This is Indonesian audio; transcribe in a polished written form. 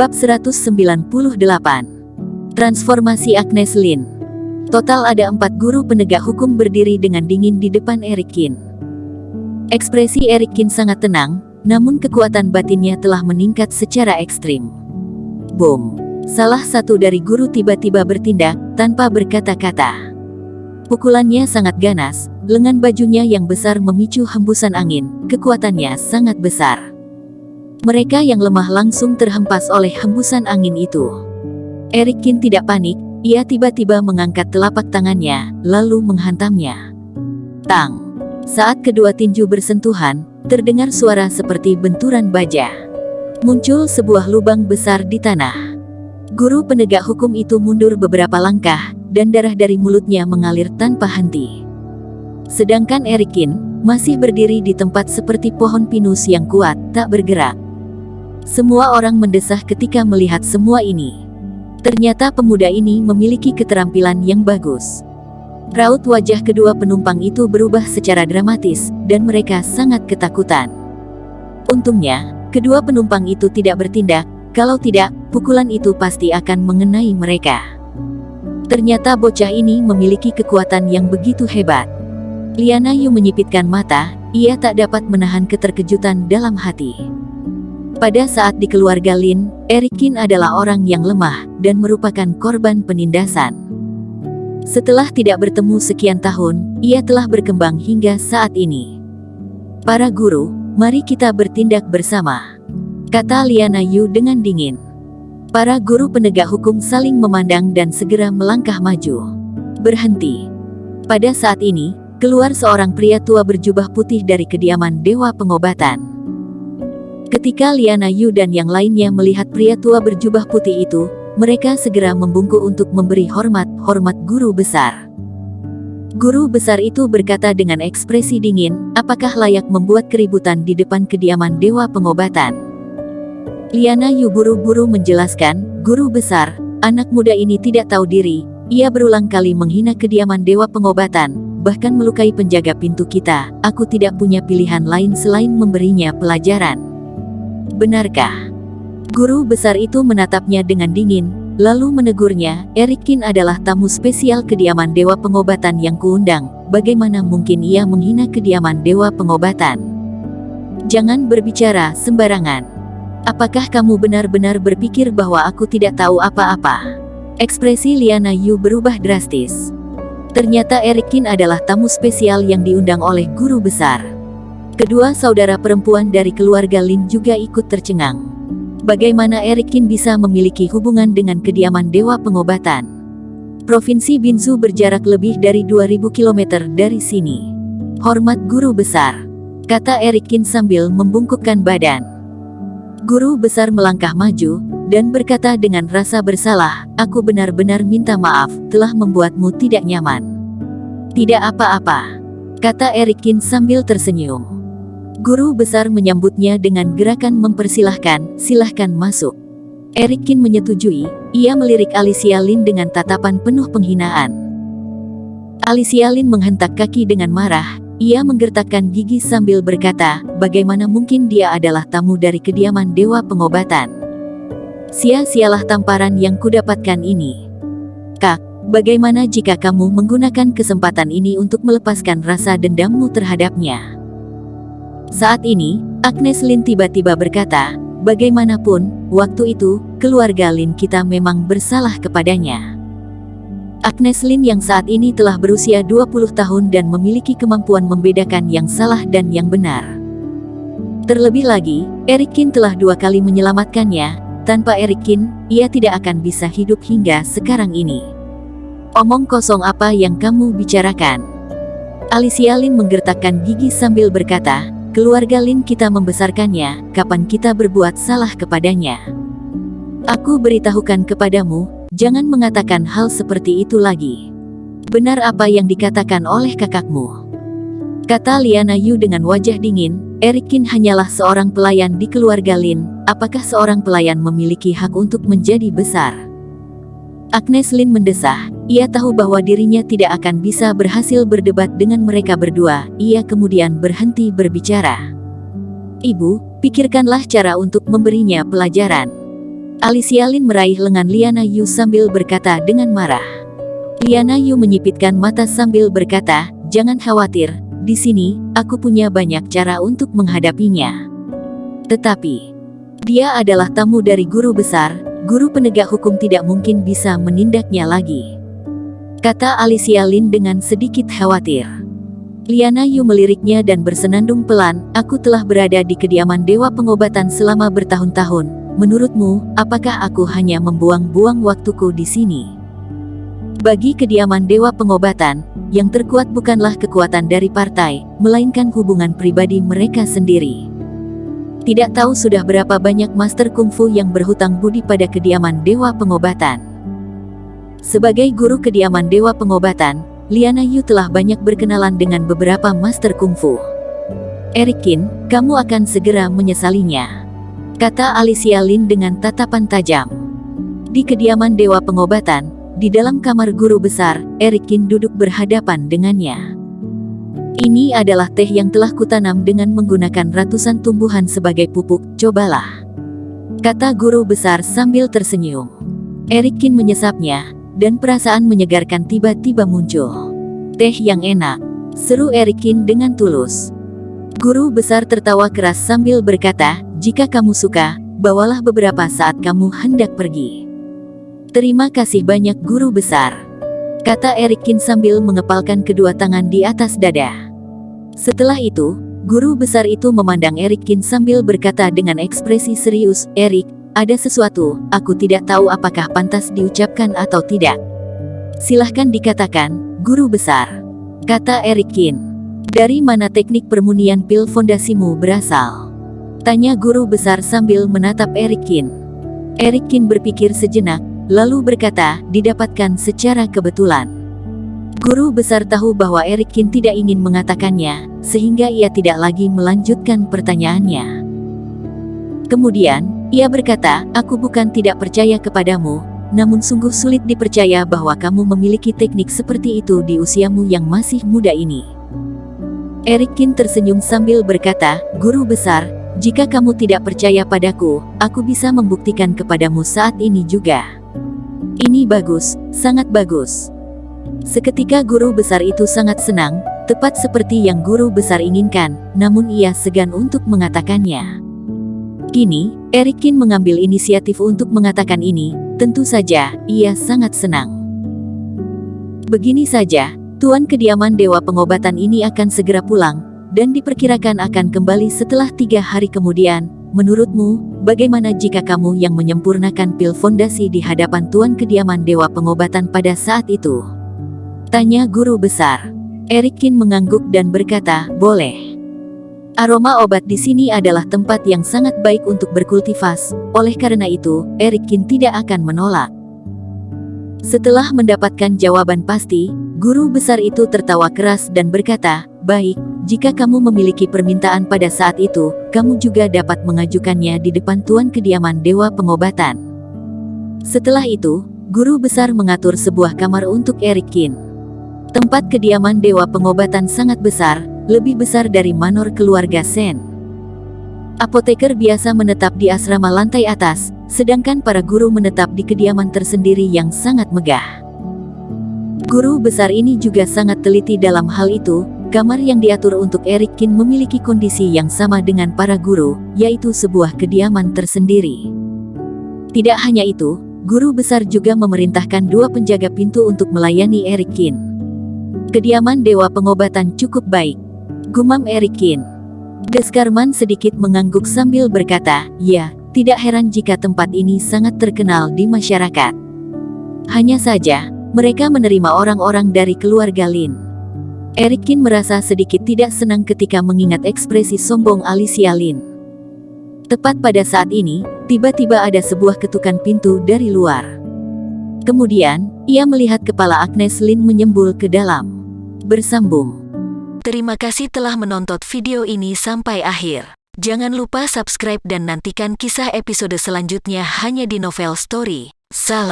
Bab 198. Transformasi Agnes Lin. Total ada 4 guru penegak hukum berdiri dengan dingin di depan Eric Kin. Ekspresi Eric Kin sangat tenang, namun kekuatan batinnya telah meningkat secara ekstrim. Boom! Salah satu dari guru tiba-tiba bertindak, tanpa berkata-kata. Pukulannya sangat ganas, lengan bajunya yang besar memicu hembusan angin, kekuatannya sangat besar. Mereka yang lemah langsung terhempas oleh hembusan angin itu. Eric Kin tidak panik, ia tiba-tiba mengangkat telapak tangannya, lalu menghantamnya. Tang! Saat kedua tinju bersentuhan, terdengar suara seperti benturan baja. Muncul sebuah lubang besar di tanah. Guru penegak hukum itu mundur beberapa langkah, dan darah dari mulutnya mengalir tanpa henti. Sedangkan Eric Kin masih berdiri di tempat seperti pohon pinus yang kuat, tak bergerak. Semua orang mendesah ketika melihat semua ini. Ternyata pemuda ini memiliki keterampilan yang bagus. Raut wajah kedua penumpang itu berubah secara dramatis, dan mereka sangat ketakutan. Untungnya, kedua penumpang itu tidak bertindak, kalau tidak, pukulan itu pasti akan mengenai mereka. Ternyata bocah ini memiliki kekuatan yang begitu hebat. Liana Yu menyipitkan mata, ia tak dapat menahan keterkejutan dalam hati. Pada saat di keluarga Lin, Eric Kin adalah orang yang lemah, dan merupakan korban penindasan. Setelah tidak bertemu sekian tahun, ia telah berkembang hingga saat ini. Para guru, mari kita bertindak bersama, kata Liana Yu dengan dingin. Para guru penegak hukum saling memandang dan segera melangkah maju. Berhenti. Pada saat ini, keluar seorang pria tua berjubah putih dari kediaman Dewa Pengobatan. Ketika Liana Yu dan yang lainnya melihat pria tua berjubah putih itu, mereka segera membungkuk untuk memberi hormat guru besar. Guru besar itu berkata dengan ekspresi dingin, apakah layak membuat keributan di depan kediaman Dewa Pengobatan? Liana Yu buru-buru menjelaskan, guru besar, anak muda ini tidak tahu diri, ia berulang kali menghina kediaman Dewa Pengobatan, bahkan melukai penjaga pintu kita, aku tidak punya pilihan lain selain memberinya pelajaran. Benarkah? Guru besar itu menatapnya dengan dingin, lalu menegurnya, Eric Kin adalah tamu spesial kediaman Dewa Pengobatan yang kuundang, bagaimana mungkin ia menghina kediaman Dewa Pengobatan? Jangan berbicara sembarangan. Apakah kamu benar-benar berpikir bahwa aku tidak tahu apa-apa? Ekspresi Liana Yu berubah drastis. Ternyata Eric Kin adalah tamu spesial yang diundang oleh guru besar. Kedua saudara perempuan dari keluarga Lin juga ikut tercengang. Bagaimana Eric Kin bisa memiliki hubungan dengan kediaman Dewa Pengobatan? Provinsi Binzu berjarak lebih dari 2000 km dari sini. Hormat guru besar, kata Eric Kin sambil membungkukkan badan. Guru besar melangkah maju, dan berkata dengan rasa bersalah, aku benar-benar minta maaf, telah membuatmu tidak nyaman. Tidak apa-apa, kata Eric Kin sambil tersenyum. Guru besar menyambutnya dengan gerakan mempersilahkan, silahkan masuk. Eric Kin menyetujui, ia melirik Alicia Lin dengan tatapan penuh penghinaan. Alicia Lin menghentak kaki dengan marah, ia menggertakkan gigi sambil berkata, bagaimana mungkin dia adalah tamu dari kediaman Dewa Pengobatan? Sia-sialah tamparan yang kudapatkan ini. Kak, bagaimana jika kamu menggunakan kesempatan ini untuk melepaskan rasa dendammu terhadapnya? Saat ini, Agnes Lin tiba-tiba berkata, bagaimanapun, waktu itu, keluarga Lin kita memang bersalah kepadanya. Agnes Lin yang saat ini telah berusia 20 tahun dan memiliki kemampuan membedakan yang salah dan yang benar. Terlebih lagi, Eric Kin telah 2 kali menyelamatkannya, tanpa Eric Kin, ia tidak akan bisa hidup hingga sekarang ini. Omong kosong apa yang kamu bicarakan? Alicia Lin menggertakkan gigi sambil berkata, keluarga Lin kita membesarkannya, kapan kita berbuat salah kepadanya? Aku beritahukan kepadamu, jangan mengatakan hal seperti itu lagi. Benar apa yang dikatakan oleh kakakmu, kata Liana Yu dengan wajah dingin, Eric Kin hanyalah seorang pelayan di keluarga Lin, apakah seorang pelayan memiliki hak untuk menjadi besar? Agnes Lin mendesah, ia tahu bahwa dirinya tidak akan bisa berhasil berdebat dengan mereka berdua, ia kemudian berhenti berbicara. Ibu, pikirkanlah cara untuk memberinya pelajaran. Alicia Lin meraih lengan Liana Yu sambil berkata dengan marah. Liana Yu menyipitkan mata sambil berkata, "Jangan khawatir, di sini, aku punya banyak cara untuk menghadapinya. Tetapi, dia adalah tamu dari guru besar, guru penegak hukum tidak mungkin bisa menindaknya lagi," kata Alicia Lin dengan sedikit khawatir. Liana Yu meliriknya dan bersenandung pelan, "Aku telah berada di kediaman Dewa Pengobatan selama bertahun-tahun. Menurutmu, apakah aku hanya membuang-buang waktuku di sini?" Bagi kediaman Dewa Pengobatan, yang terkuat bukanlah kekuatan dari partai, melainkan hubungan pribadi mereka sendiri. Tidak tahu sudah berapa banyak master kungfu yang berhutang budi pada kediaman Dewa Pengobatan. Sebagai guru kediaman Dewa Pengobatan, Liana Yu telah banyak berkenalan dengan beberapa master kungfu. "Eric Qin, kamu akan segera menyesalinya," kata Alicia Lin dengan tatapan tajam. Di kediaman Dewa Pengobatan, di dalam kamar guru besar, Eric Qin duduk berhadapan dengannya. "Ini adalah teh yang telah kutanam dengan menggunakan ratusan tumbuhan sebagai pupuk, cobalah," kata guru besar sambil tersenyum. Eric Qin menyesapnya, dan perasaan menyegarkan tiba-tiba muncul. "Teh yang enak," seru Eric Qin dengan tulus. Guru besar tertawa keras sambil berkata, "Jika kamu suka, bawalah beberapa saat kamu hendak pergi." "Terima kasih banyak guru besar," kata Eric Qin sambil mengepalkan kedua tangan di atas dada. Setelah itu, guru besar itu memandang Eric Qin sambil berkata dengan ekspresi serius, "Eric, ada sesuatu, aku tidak tahu apakah pantas diucapkan atau tidak." "Silahkan dikatakan, guru besar," kata Eric Qin. "Dari mana teknik permunian pil fondasimu berasal?" tanya guru besar sambil menatap Eric Qin. Eric Qin berpikir sejenak, lalu berkata, "Didapatkan secara kebetulan." Guru besar tahu bahwa Eric Qin tidak ingin mengatakannya, sehingga ia tidak lagi melanjutkan pertanyaannya. Kemudian, ia berkata, "Aku bukan tidak percaya kepadamu, namun sungguh sulit dipercaya bahwa kamu memiliki teknik seperti itu di usiamu yang masih muda ini." Eric Qin tersenyum sambil berkata, "Guru besar, jika kamu tidak percaya padaku, aku bisa membuktikan kepadamu saat ini juga." "Ini bagus, sangat bagus." Seketika guru besar itu sangat senang, tepat seperti yang guru besar inginkan, namun ia segan untuk mengatakannya. Kini, Eric Qin mengambil inisiatif untuk mengatakan ini, tentu saja, ia sangat senang. "Begini saja, Tuan kediaman Dewa Pengobatan ini akan segera pulang, dan diperkirakan akan kembali setelah 3 hari kemudian. Menurutmu, bagaimana jika kamu yang menyempurnakan pil fondasi di hadapan Tuan kediaman Dewa Pengobatan pada saat itu?" tanya guru besar. Eric Qin mengangguk dan berkata, "Boleh. Aroma obat di sini adalah tempat yang sangat baik untuk berkultivas, oleh karena itu, Eric Qin tidak akan menolak." Setelah mendapatkan jawaban pasti, guru besar itu tertawa keras dan berkata, "Baik, jika kamu memiliki permintaan pada saat itu, kamu juga dapat mengajukannya di depan Tuan kediaman Dewa Pengobatan." Setelah itu, guru besar mengatur sebuah kamar untuk Eric Qin. Tempat kediaman Dewa Pengobatan sangat besar, lebih besar dari manor keluarga Sen. Apoteker biasa menetap di asrama lantai atas, sedangkan para guru menetap di kediaman tersendiri yang sangat megah. Guru besar ini juga sangat teliti dalam hal itu. Kamar yang diatur untuk Eric Qin memiliki kondisi yang sama dengan para guru, yaitu sebuah kediaman tersendiri. Tidak hanya itu, guru besar juga memerintahkan 2 penjaga pintu untuk melayani Eric Qin. "Kediaman Dewa Pengobatan cukup baik," gumam Eric Qin. Deskarman sedikit mengangguk sambil berkata, "Ya, tidak heran jika tempat ini sangat terkenal di masyarakat. Hanya saja, mereka menerima orang-orang dari keluarga Lin." Eric Qin merasa sedikit tidak senang ketika mengingat ekspresi sombong Alicia Lin. Tepat pada saat ini, tiba-tiba ada sebuah ketukan pintu dari luar. Kemudian, ia melihat kepala Agnes Lin menyembul ke dalam. Bersambung. Terima kasih telah menonton video ini sampai akhir. Jangan lupa subscribe dan nantikan kisah episode selanjutnya hanya di Novel Story. Salam.